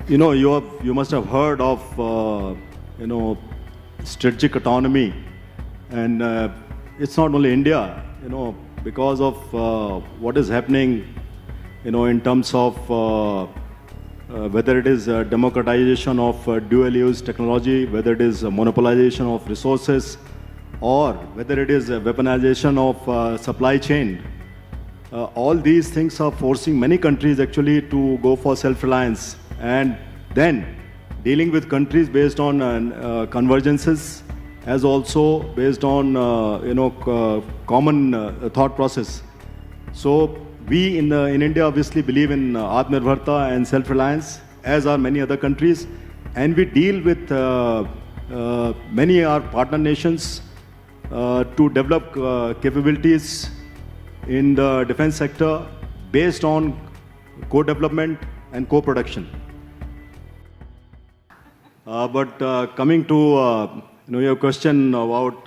You must have heard of strategic autonomy, and it's not only India. Because of what is happening, in terms of whether it is democratization of dual-use technology, whether it is monopolization of resources, or whether it is weaponization of supply chain. All these things are forcing many countries actually to go for self-reliance, and then dealing with countries based on convergences, as also based on common thought process. So we in India obviously believe in Atmanirbharta and self-reliance, as are many other countries, and we deal with many our partner nations to develop capabilities in the defense sector based on co-development and co-production. But coming to your question about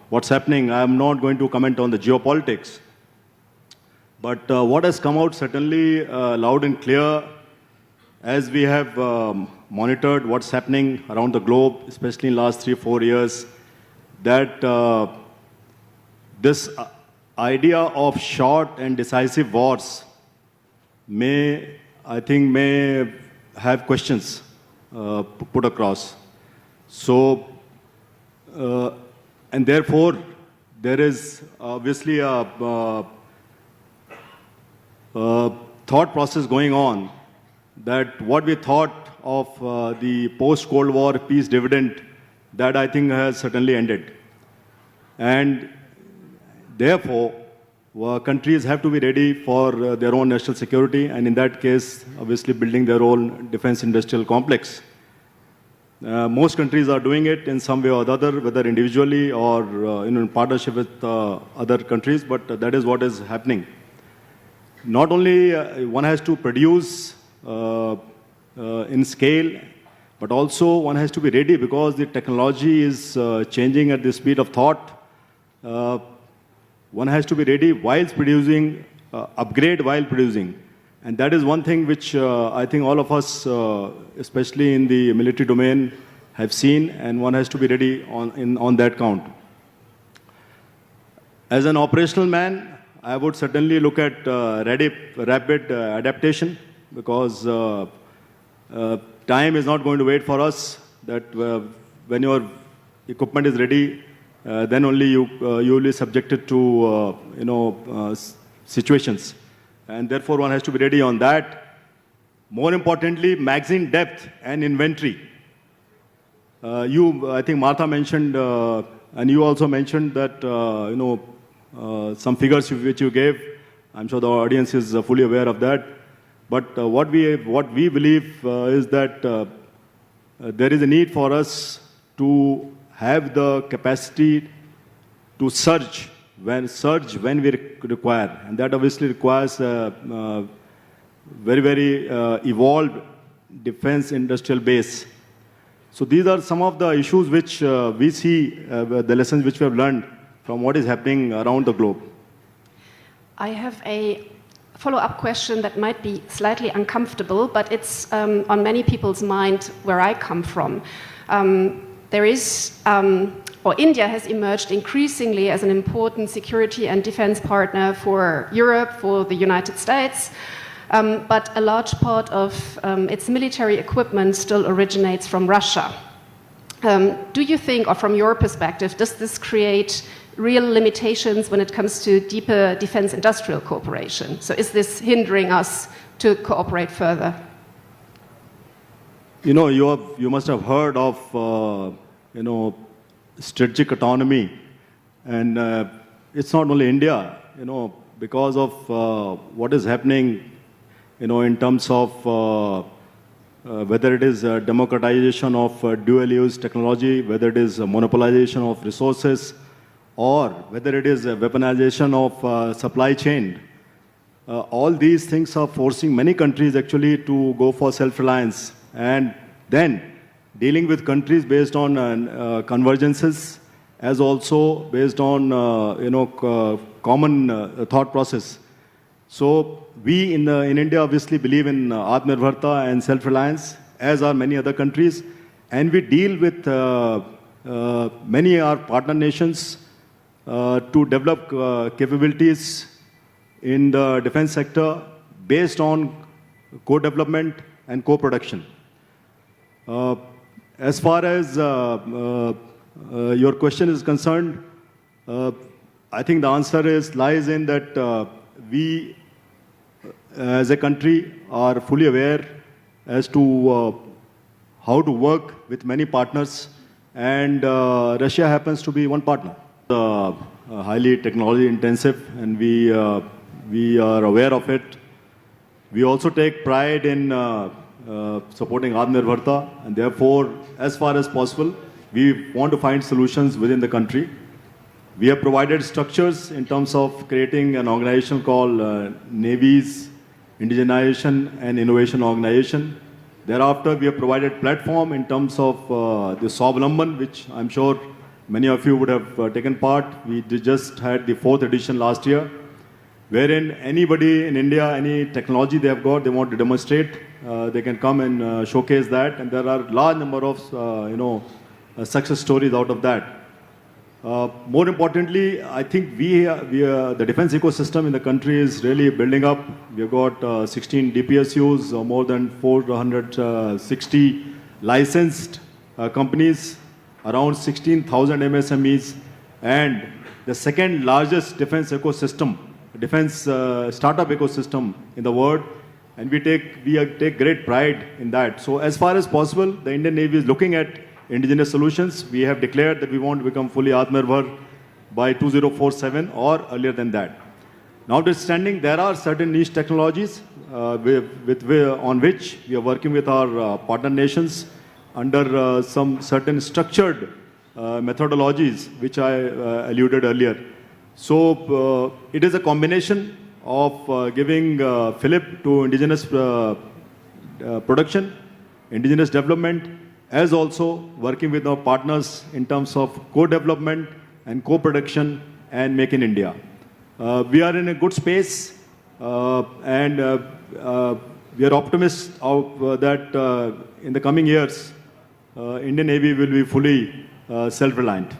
what's happening, I am not going to comment on the geopolitics. But what has come out certainly loud and clear, as we have monitored what's happening around the globe, especially in the last 3-4 years, that this idea of short and decisive wars may have questions put across. So, and therefore, there is obviously a thought process going on that what we thought of the post-Cold War peace dividend, that I think has certainly ended. And therefore, countries have to be ready for their own national security, and in that case, obviously building their own defense industrial complex. Most countries are doing it in some way or the other, whether individually or in partnership with other countries, but that is what is happening. Not only one has to produce in scale, but also one has to be ready, because the technology is changing at the speed of thought. One has to be ready whilst producing, upgrade while producing. And that is one thing which I think all of us, especially in the military domain, have seen, and one has to be ready on that count. As an operational man, I would certainly look at rapid adaptation, because time is not going to wait for us, that when your equipment is ready, then only you will be subjected to situations, and therefore one has to be ready on that. More importantly, magazine depth and inventory. I think Martha mentioned, and you also mentioned that some figures which you gave. I'm sure the audience is fully aware of that. But what we believe is that there is a need for us to have the capacity to surge when we require, and that obviously requires a very, very evolved defense industrial base. So these are some of the issues which we see, the lessons which we have learned from what is happening around the globe. I have a follow-up question that might be slightly uncomfortable, but it's on many people's mind where I come from. India has emerged increasingly as an important security and defense partner for Europe, for the United States, but a large part of its military equipment still originates from Russia. Do you think, or from your perspective, does this create real limitations when it comes to deeper defense industrial cooperation? So is this hindering us to cooperate further? You must have heard of strategic autonomy, and it's not only India. Because of what is happening, in terms of whether it is democratization of dual-use technology, whether it is monopolization of resources, or whether it is weaponization of supply chain. All these things are forcing many countries actually to go for self-reliance, and then dealing with countries based on convergences, as also based on common thought process. So we in India obviously believe in Atmanirbharta and self-reliance, as are many other countries. And we deal with many our partner nations to develop capabilities in the defense sector based on co-development and co-production. As far as your question is concerned, I think the answer lies in that we, as a country, are fully aware as to how to work with many partners, and Russia happens to be one partner. Highly technology intensive, and we are aware of it. We also take pride in supporting Atmanirbharta, and therefore, as far as possible, we want to find solutions within the country. We have provided structures in terms of creating an organization called Navy's Indigenization and Innovation Organization. Thereafter, we have provided platform in terms of the Swavalamban, which I'm sure many of you would have taken part. We just had the 4th edition last year, wherein anybody in India, any technology they have got, they want to demonstrate, they can come and showcase that. And there are large number of, success stories out of that. More importantly, I think the defense ecosystem in the country is really building up. We have got 16 DPSUs, more than 460 licensed companies, around 16,000 MSMEs, and the second largest defense ecosystem, defense startup ecosystem in the world, and we take great pride in that. So as far as possible, the Indian Navy is looking at indigenous solutions. We have declared that we want to become fully Atmanirbhar by 2047 or earlier than that. Notwithstanding, there are certain niche technologies on which we are working with our partner nations under some certain structured methodologies, which I alluded earlier. So it is a combination of giving fillip to indigenous production, indigenous development, as also working with our partners in terms of co-development and co-production and Make in India. We are in a good space, and we are optimists that in the coming years, Indian Navy will be fully self-reliant.